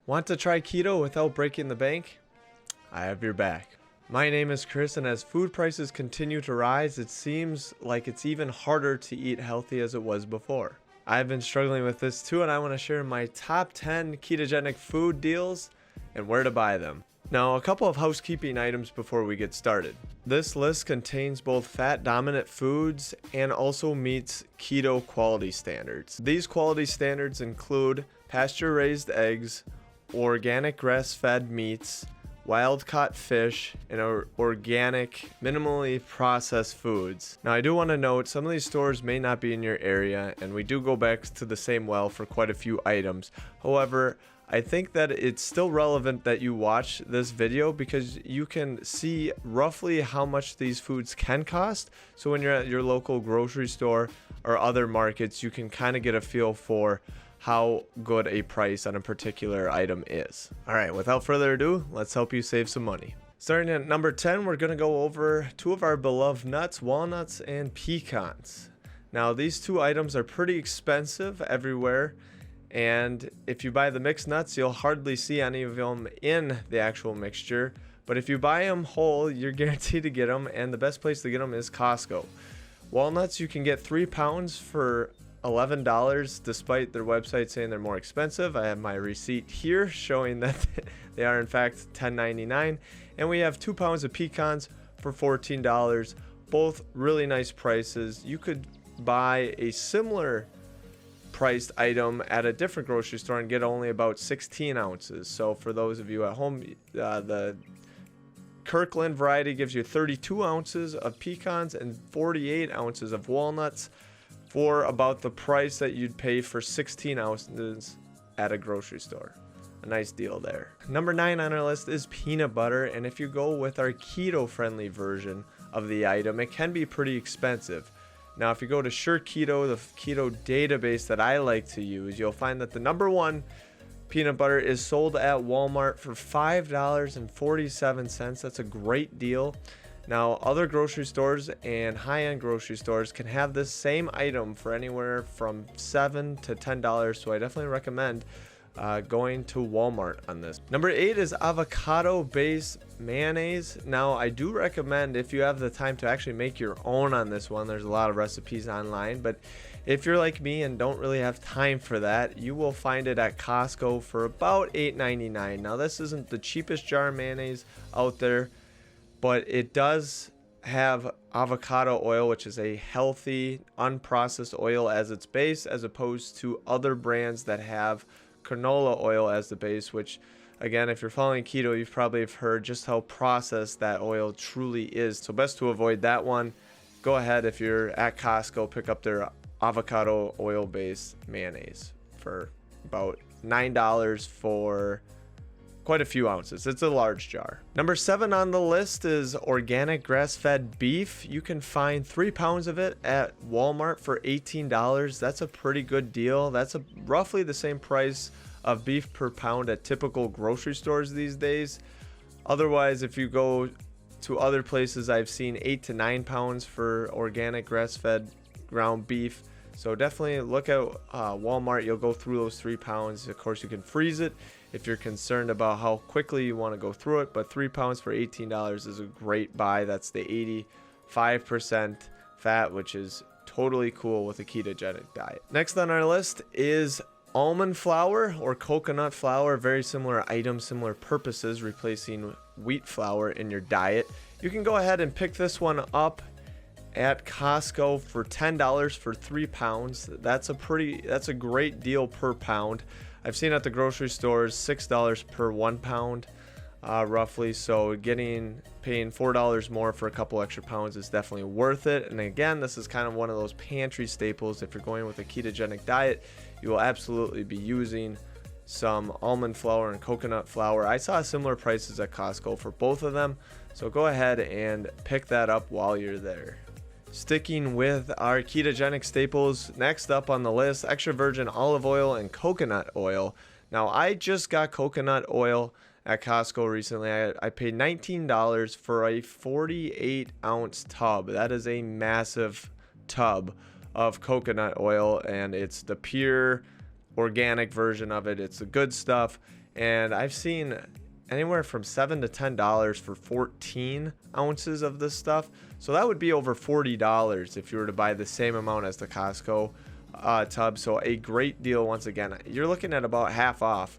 Want to try keto without breaking the bank? I have your back. My name is Chris, and as food prices continue to rise, it seems like it's even harder to eat healthy as it was before. I've been struggling with this too, and I want to share my top 10 ketogenic food deals and where to buy them. Now, a couple of housekeeping items before we get started. This list contains both fat-dominant foods and also meets keto quality standards. These quality standards include pasture-raised eggs, organic grass-fed meats, wild-caught fish, and organic, minimally processed foods. Now, I do want to note some of these stores may not be in your area, and we do go back to the same well for quite a few items. However, I think that it's still relevant that you watch this video because you can see roughly how much these foods can cost. So when you're at your local grocery store or other markets, you can kind of get a feel for how good a price on a particular item is. All right, without further ado, let's help you save some money. Starting at number 10, we're gonna go over two of our beloved nuts, walnuts and pecans. Now, these two items are pretty expensive everywhere, and if you buy the mixed nuts, you'll hardly see any of them in the actual mixture. But if you buy them whole, you're guaranteed to get them, and the best place to get them is Costco. Walnuts, you can get 3 pounds for $11, despite their website saying they're more expensive. I have my receipt here showing that they are in fact $10.99. And we have 2 pounds of pecans for $14. Both really nice prices. You could buy a similar priced item at a different grocery store and get only about 16 ounces. So for those of you at home, the Kirkland variety gives you 32 ounces of pecans and 48 ounces of walnuts for about the price that you'd pay for 16 ounces at a grocery store. A nice deal there. Number 9 on our list is peanut butter, and if you go with our keto-friendly version of the item, it can be pretty expensive. Now, if you go to Sure Keto, the keto database that I like to use, you'll find that the number 1 peanut butter is sold at Walmart for $5.47. That's a great deal. Now, other grocery stores and high-end grocery stores can have this same item for anywhere from $7 to $10, so I definitely recommend going to Walmart on this. Number 8 is avocado-based mayonnaise. Now, I do recommend, if you have the time, to actually make your own on this one. There's a lot of recipes online, but if you're like me and don't really have time for that, you will find it at Costco for about $8.99. Now, this isn't the cheapest jar of mayonnaise out there, but it does have avocado oil, which is a healthy, unprocessed oil as its base, as opposed to other brands that have canola oil as the base, which, again, if you're following keto, you've probably heard just how processed that oil truly is. So best to avoid that one. Go ahead, if you're at Costco, pick up their avocado oil-based mayonnaise for about $9 for quite a few ounces. It's a large jar. Number 7 on the list is organic grass-fed beef. You can find 3 pounds of it at Walmart for $18. That's a pretty good deal. That's roughly the same price of beef per pound at typical grocery stores these days. Otherwise, if you go to other places, I've seen 8 to 9 pounds for organic grass-fed ground beef. So definitely look at Walmart. You'll go through those 3 pounds. Of course, you can freeze it if you're concerned about how quickly you want to go through it, but 3 pounds for $18 is a great buy. That's the 85% fat, which is totally cool with a ketogenic diet. Next on our list is almond flour or coconut flour. Very similar item, similar purposes, replacing wheat flour in your diet. You can go ahead and pick this one up at Costco for $10 for 3 pounds. That's a great deal per pound. I've seen at the grocery stores $6 per 1 pound, roughly. So paying $4 more for a couple extra pounds is definitely worth it. And again, this is kind of one of those pantry staples. If you're going with a ketogenic diet, you will absolutely be using some almond flour and coconut flour. I saw similar prices at Costco for both of them, so go ahead and pick that up while you're there. Sticking with our ketogenic staples, next up on the list, extra virgin olive oil and coconut oil. Now, I just got coconut oil at Costco recently. I paid $19 for a 48 ounce tub. That is a massive tub of coconut oil, and it's the pure organic version of it. It's the good stuff, And I've seen anywhere from $7 to $10 for 14 ounces of this stuff. So that would be over $40 if you were to buy the same amount as the Costco tub. So a great deal. Once again, you're looking at about half off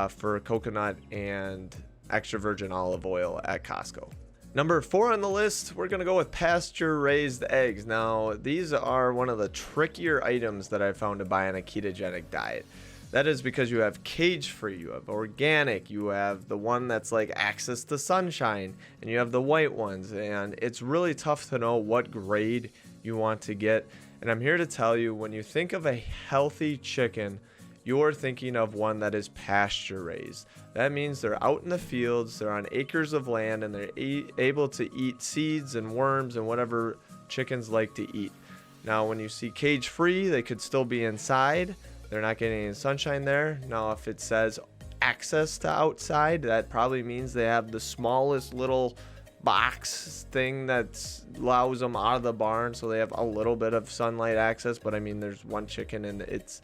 for coconut and extra virgin olive oil at Costco. Number 4 on the list, we're going to go with pasture raised eggs. Now, these are one of the trickier items that I found to buy on a ketogenic diet. That is because you have cage free, you have organic, you have the one that's like access to sunshine, and you have the white ones. And it's really tough to know what grade you want to get. And I'm here to tell you, when you think of a healthy chicken, you're thinking of one that is pasture raised. That means they're out in the fields, they're on acres of land, and they're able to eat seeds and worms and whatever chickens like to eat. Now, when you see cage free, they could still be inside. They're not getting any sunshine there. Now, if it says access to outside, that probably means they have the smallest little box thing that allows them out of the barn, so they have a little bit of sunlight access. But I mean, there's one chicken, and it's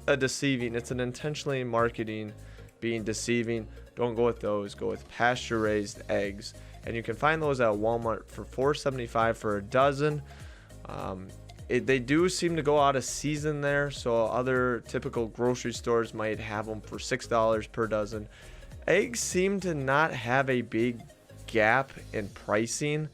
a deceiving. It's an intentionally marketing being deceiving. Don't go with those. Go with pasture raised eggs, and you can find those at Walmart for $4.75 for a dozen. They do seem to go out of season there, so other typical grocery stores might have them for $6 per dozen. Eggs seem to not have a big gap in pricing,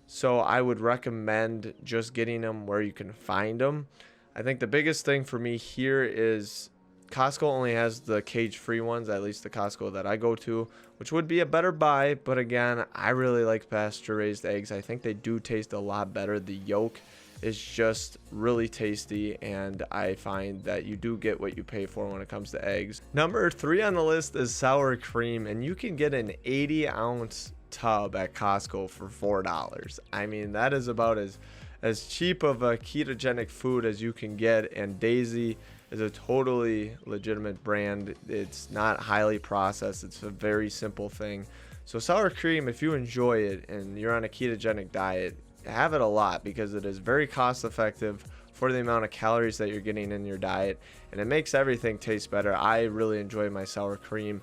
so I would recommend just getting them where you can find them. I think the biggest thing for me here is Costco only has the cage-free ones, at least the Costco that I go to, which would be a better buy. But again, I really like pasture-raised eggs. I think they do taste a lot better. The yolk is just really tasty, and I find that you do get what you pay for when it comes to eggs. Number 3 on the list is sour cream, and you can get an 80-ounce tub at Costco for $4. I mean, that is about as cheap of a ketogenic food as you can get, and Daisy is a totally legitimate brand. It's not highly processed. It's a very simple thing. So sour cream, if you enjoy it and you're on a ketogenic diet, have it a lot, because it is very cost effective for the amount of calories that you're getting in your diet, and it makes everything taste better. I really enjoy my sour cream.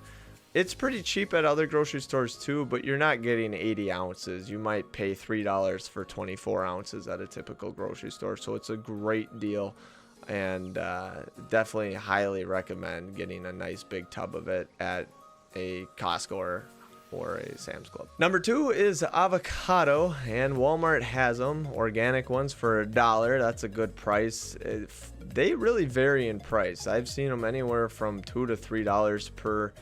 It's pretty cheap at other grocery stores too, but you're not getting 80 ounces. You might pay $3 for 24 ounces at a typical grocery store, so it's a great deal, and definitely highly recommend getting a nice big tub of it at a Costco or a Sam's Club. Number 2 is avocado, and Walmart has them, organic ones for $1. That's a good price. They really vary in price. I've seen them anywhere from $2 to $3 per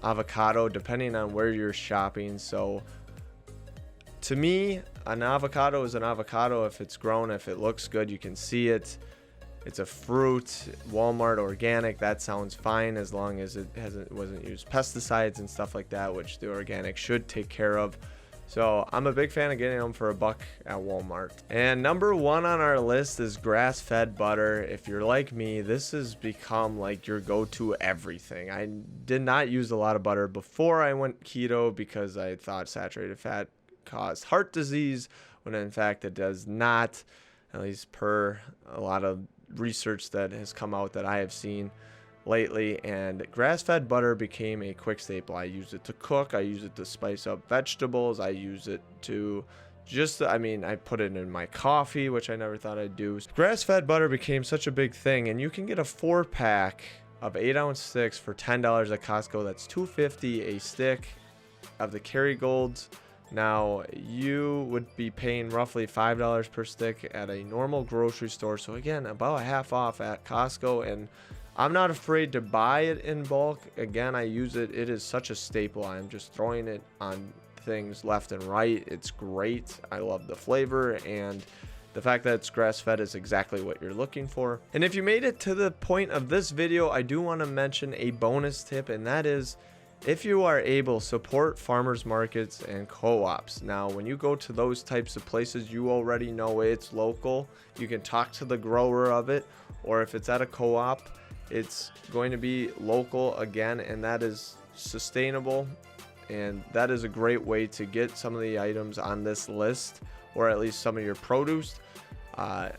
avocado, depending on where you're shopping. So to me, an avocado is an avocado. If it's grown, if it looks good, you can see it. It's a fruit. Walmart organic, that sounds fine as long as it wasn't used pesticides and stuff like that, which the organic should take care of. So I'm a big fan of getting them for $1 at Walmart. And number 1 on our list is grass-fed butter. If you're like me, this has become like your go-to everything. I did not use a lot of butter before I went keto because I thought saturated fat caused heart disease, when in fact it does not, at least per a lot of research that has come out that I have seen lately. And grass-fed butter became a quick staple. I use it to cook, I use it to spice up vegetables, I use it to I put it in my coffee, which I never thought I'd do. Grass-fed butter became such a big thing, and you can get a 4-pack of 8-ounce sticks for $10 at Costco. That's $2.50 a stick of the Kerrygolds. Now, you would be paying roughly $5 per stick at a normal grocery store. So again, about half off at Costco, and I'm not afraid to buy it in bulk. Again, I use it. It is such a staple. I'm just throwing it on things left and right. It's great. I love the flavor, and the fact that it's grass-fed is exactly what you're looking for. And if you made it to the point of this video, I do want to mention a bonus tip, and that is, if you are able, support farmers markets and co-ops. Now, when you go to those types of places, you already know it's local. You can talk to the grower of it, or if it's at a co-op, it's going to be local again, and that is sustainable. And that is a great way to get some of the items on this list, or at least some of your produce.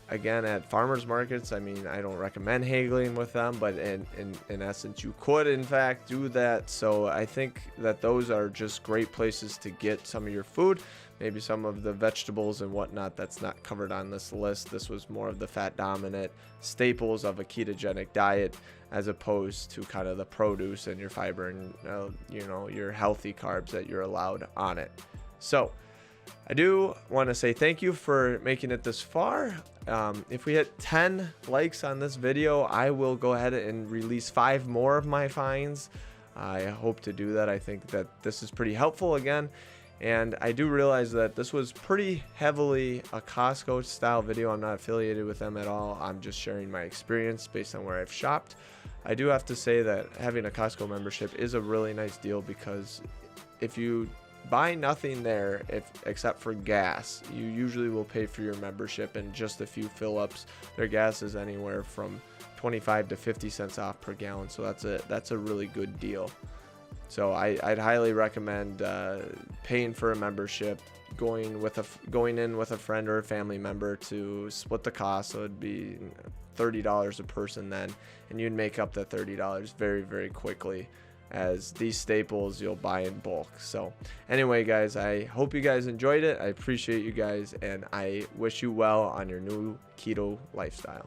Again, at farmers markets, I mean, I don't recommend haggling with them, but in essence, you could in fact do that. So I think that those are just great places to get some of your food, maybe some of the vegetables and whatnot that's not covered on this list. This was more of the fat dominant staples of a ketogenic diet, as opposed to kind of the produce and your fiber and your healthy carbs that you're allowed on it. So I do want to say thank you for making it this far. If we hit 10 likes on this video, I will go ahead and release 5 more of my finds. I hope to do that. I think that this is pretty helpful again. And I do realize that this was pretty heavily a Costco style video. I'm not affiliated with them at all. I'm just sharing my experience based on where I've shopped. I do have to say that having a Costco membership is a really nice deal, because if you buy nothing there except for gas, you usually will pay for your membership and just a few fill-ups. Their gas is anywhere from 25 to 50 cents off per gallon, so that's a really good deal. So I'd highly recommend paying for a membership, going in with a friend or a family member to split the cost. So it'd be $30 a person then, and you'd make up the $30 very, very quickly, as these staples you'll buy in bulk. So anyway, guys, I hope you guys enjoyed it. I appreciate you guys, and I wish you well on your new keto lifestyle.